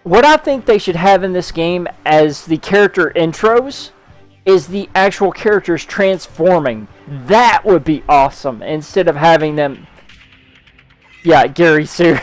what I think they should have in this game as the character intros is the actual characters transforming. That would be awesome instead of having them. Yeah, Gary Sue.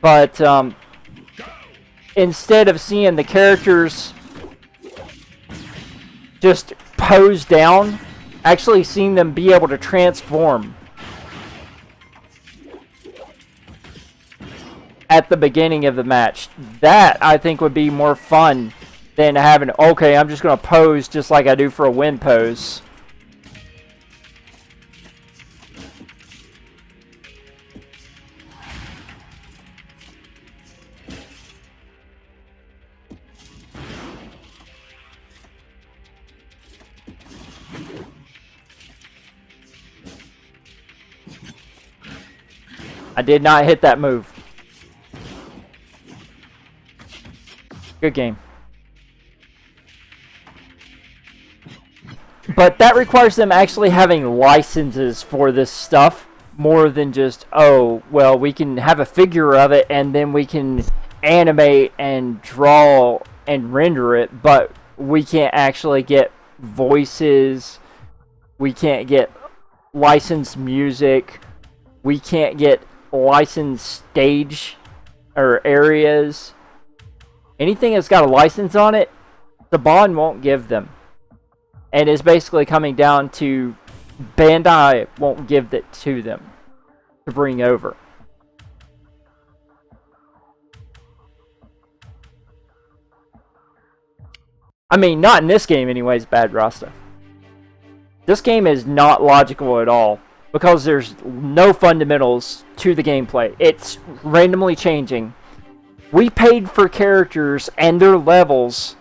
But instead of seeing the characters just pose down, actually seeing them be able to transform at the beginning of the match. That, I think, would be more fun than having, okay, I'm just going to pose just like I do for a win pose. I did not hit that move. Good game. But that requires them actually having licenses for this stuff more than just, oh, well, we can have a figure of it and then we can animate and draw and render it, but we can't actually get voices, we can't get licensed music, we can't get licensed stage or areas. Anything that's got a license on it, the bond won't give them. And it's basically coming down to Bandai won't give that to them to bring over. I mean, not in this game anyways, Bad Rasta. This game is not logical at all because there's no fundamentals to the gameplay. It's randomly changing. We paid for characters and their levels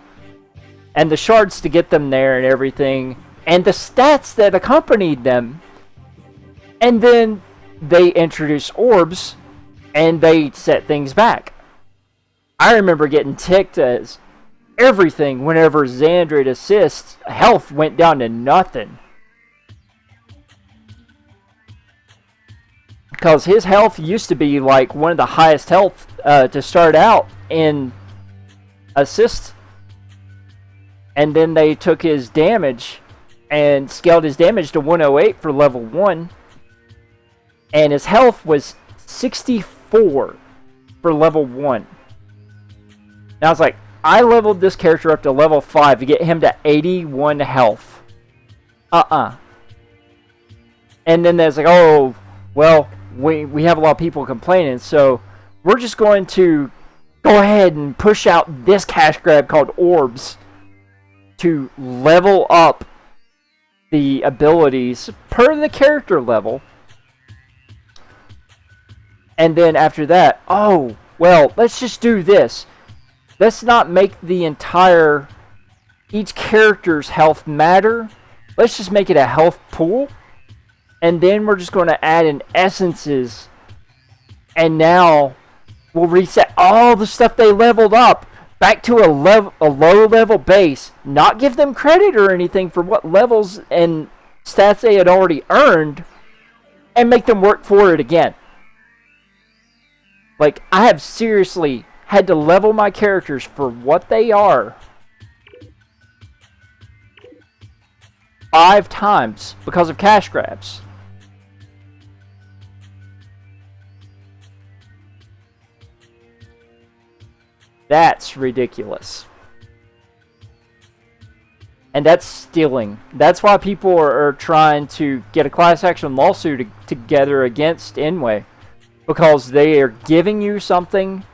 and the shards to get them there and everything, and the stats that accompanied them. And then they introduced orbs, and they set things back. I remember getting ticked as everything whenever Xandrid assists, health went down to nothing. Because his health used to be like one of the highest health to start out in assists. And then they took his damage and scaled his damage to 108 for level 1. And his health was 64 for level 1. Now I was like, I leveled this character up to level 5 to get him to 81 health. And then there's like, oh, well, we have a lot of people complaining, so we're just going to go ahead and push out this cash grab called orbs to level up the abilities per the character level. And then after that, oh, well, let's just do this. Let's not make the entire, each character's health matter. Let's just make it a health pool. And then we're just going to add in essences. And now we'll reset all the stuff they leveled up back to a low level base, not give them credit or anything for what levels and stats they had already earned, and make them work for it again. Like, I have seriously had to level my characters for what they are 5 times because of cash grabs. That's ridiculous. And that's stealing. That's why people are trying to get a class action lawsuit together against Inway. Because they are giving you something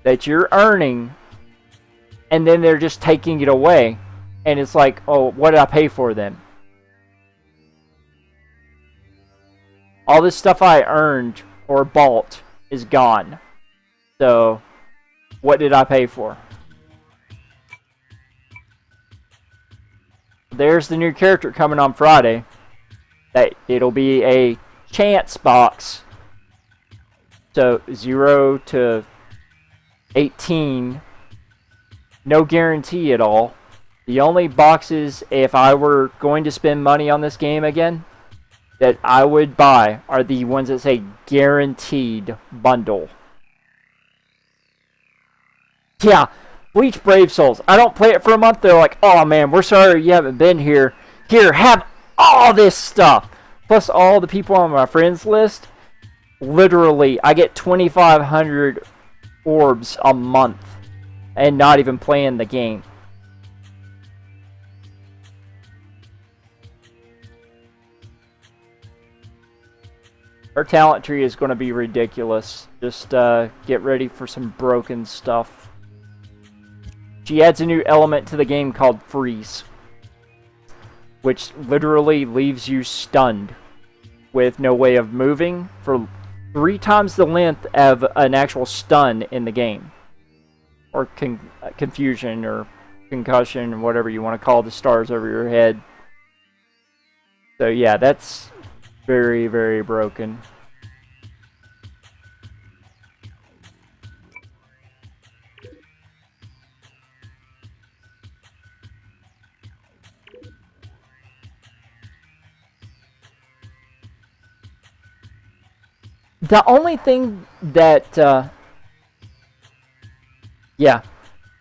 that you're earning, and then they're just taking it away. And it's like, oh, what did I pay for then? All this stuff I earned or bought is gone. So what did I pay for? There's the new character coming on Friday. That it'll be a chance box. So 0 to 18. No guarantee at all. The only boxes, if I were going to spend money on this game again, that I would buy are the ones that say guaranteed bundle. Yeah, Bleach Brave Souls. I don't play it for a month. They're like, oh man, we're sorry you haven't been here. Here, have all this stuff. Plus all the people on my friends list. Literally, I get 2,500 orbs a month. And not even playing the game. Her talent tree is going to be ridiculous. Just get ready for some broken stuff. She adds a new element to the game called Freeze, which literally leaves you stunned with no way of moving for 3 times the length of an actual stun in the game. Or confusion or concussion, whatever you want to call the stars over your head. So yeah, that's very, very broken. The only thing that, yeah,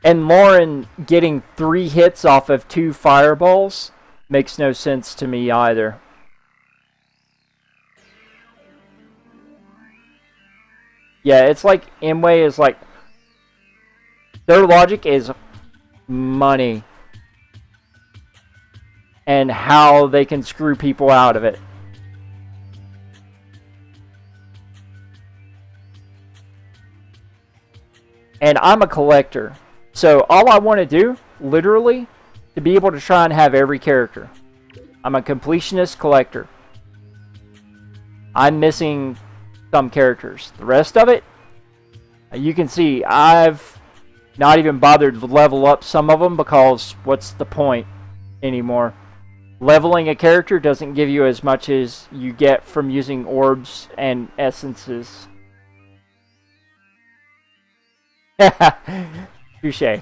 and Lauren getting 3 hits off of 2 fireballs makes no sense to me either. Yeah, it's like Imway is like, their logic is money and how they can screw people out of it. And I'm a collector. So all I want to do, literally, to be able to try and have every character. I'm a completionist collector. I'm missing some characters. The rest of it, you can see I've not even bothered to level up some of them because what's the point anymore? Leveling a character doesn't give you as much as you get from using orbs and essences. Touché.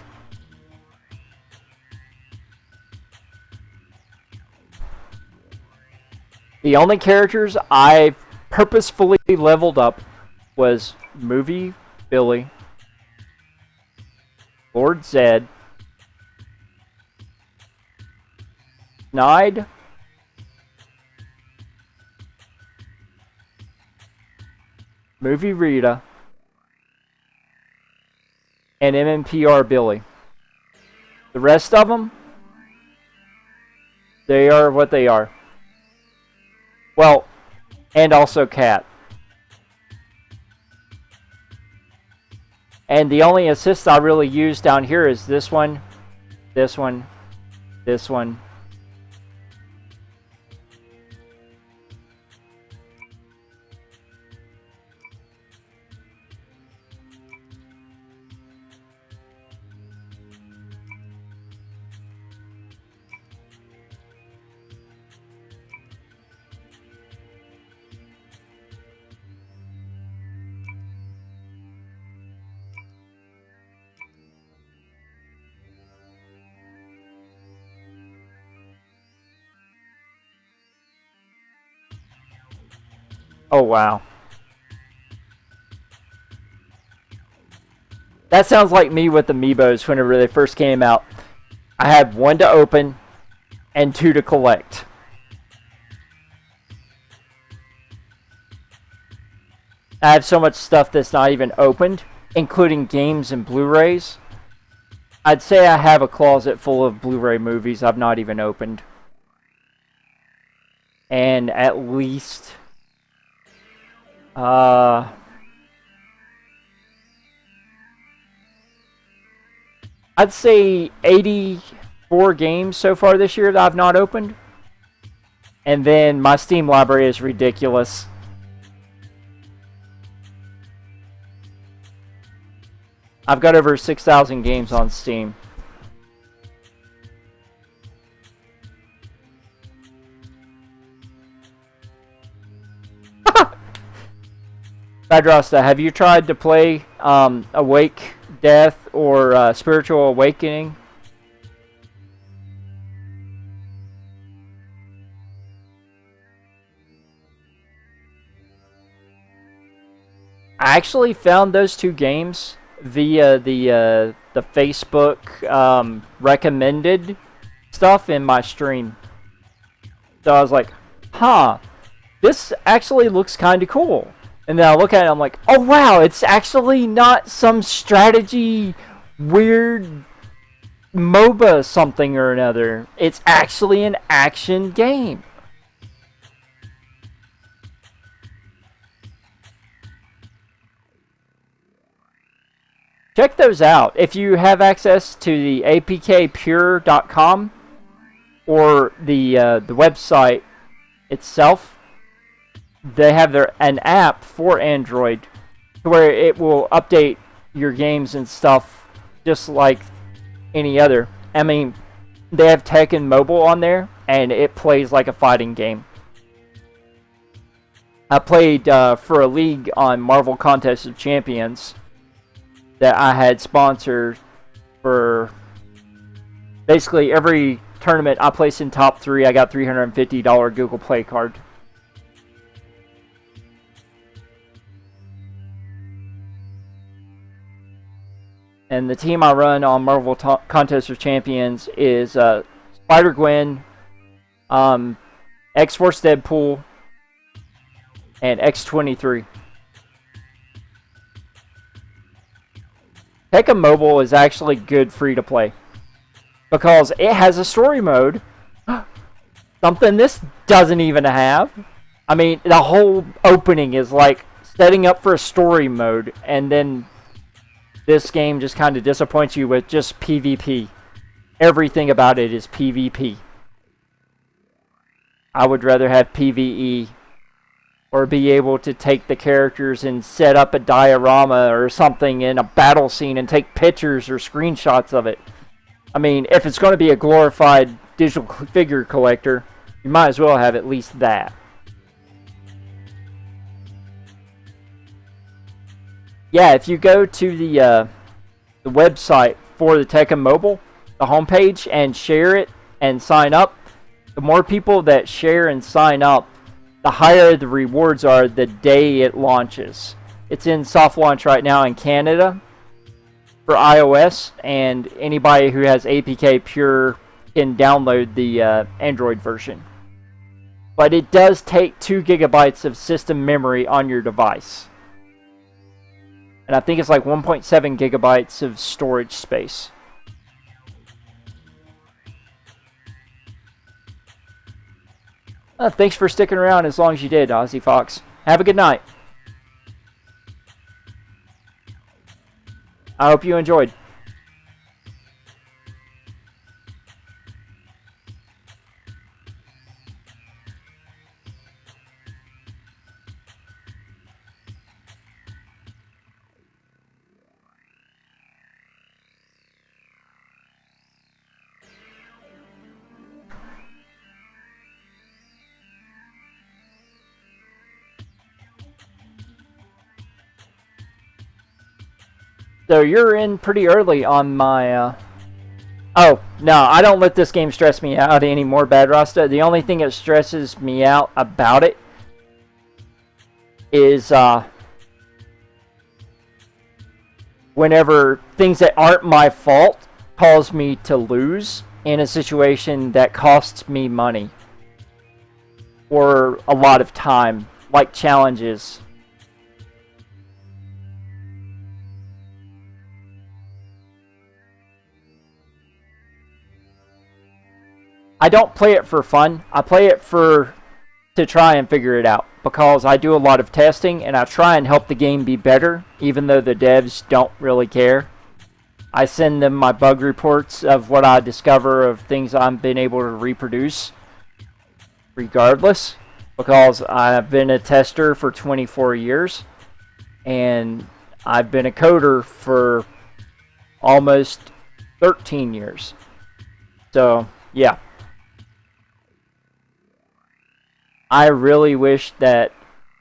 The only characters I purposefully leveled up was Movie Billy, Lord Zed, Snide, Movie Rita, and MMPR Billy. The rest of them, they are what they are. Well, and also Cat. And the only assists I really use down here is this one, this one, this one. Oh, wow. That sounds like me with Amiibos whenever they first came out. I had 1 to open and 2 to collect. I have so much stuff that's not even opened, including games and Blu-rays. I'd say I have a closet full of Blu-ray movies I've not even opened. And at least... I'd say 84 games so far this year that I've not opened. And then my Steam library is ridiculous. I've got over 6,000 games on Steam. Badrosta, have you tried to play Awake Death or Spiritual Awakening? I actually found those 2 games via the the Facebook recommended stuff in my stream. So I was like, huh, this actually looks kind of cool. And then I look at it, I'm like, oh wow, it's actually not some strategy weird MOBA something or another. It's actually an action game. Check those out. If you have access to the apkpure.com or the website itself, they have an app for Android where it will update your games and stuff just like any other. I mean, they have Tekken Mobile on there, and it plays like a fighting game. I played for a league on Marvel Contest of Champions that I had sponsored for basically every tournament I placed in top 3. I got $350 Google Play card. And the team I run on Marvel Contest of Champions is Spider-Gwen, X-Force Deadpool, and X-23. Tekken Mobile is actually good free-to-play because it has a story mode, something this doesn't even have. I mean, the whole opening is like setting up for a story mode, and then this game just kind of disappoints you with just PvP. Everything about it is PvP. I would rather have PvE, or be able to take the characters and set up a diorama or something in a battle scene and take pictures or screenshots of it. I mean, if it's going to be a glorified digital figure collector, you might as well have at least that. Yeah, if you go to the website for the Tekken Mobile, the homepage, and share it and sign up, the more people that share and sign up, the higher the rewards are the day it launches. It's in soft launch right now in Canada for iOS, and anybody who has APK Pure can download the Android version. But it does take 2 gigabytes of system memory on your device. And I think it's like 1.7 gigabytes of storage space. Thanks for sticking around as long as you did, Ozzy Fox. Have a good night. I hope you enjoyed. So you're in pretty early on my... Oh, no, I don't let this game stress me out anymore, Bad Rasta. The only thing that stresses me out about it is whenever things that aren't my fault cause me to lose in a situation that costs me money or a lot of time, like challenges. I don't play it for fun. I play it to try and figure it out, because I do a lot of testing and I try and help the game be better, even though the devs don't really care. I send them my bug reports of what I discover of things I've been able to reproduce, regardless, because I've been a tester for 24 years and I've been a coder for almost 13 years. So, yeah. I really wish that,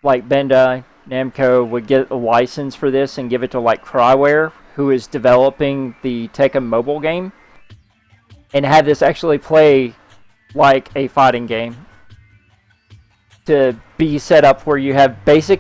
like, Bandai Namco would get a license for this and give it to, like, Cryware, who is developing the Tekken mobile game, and have this actually play like a fighting game. To be set up where you have basic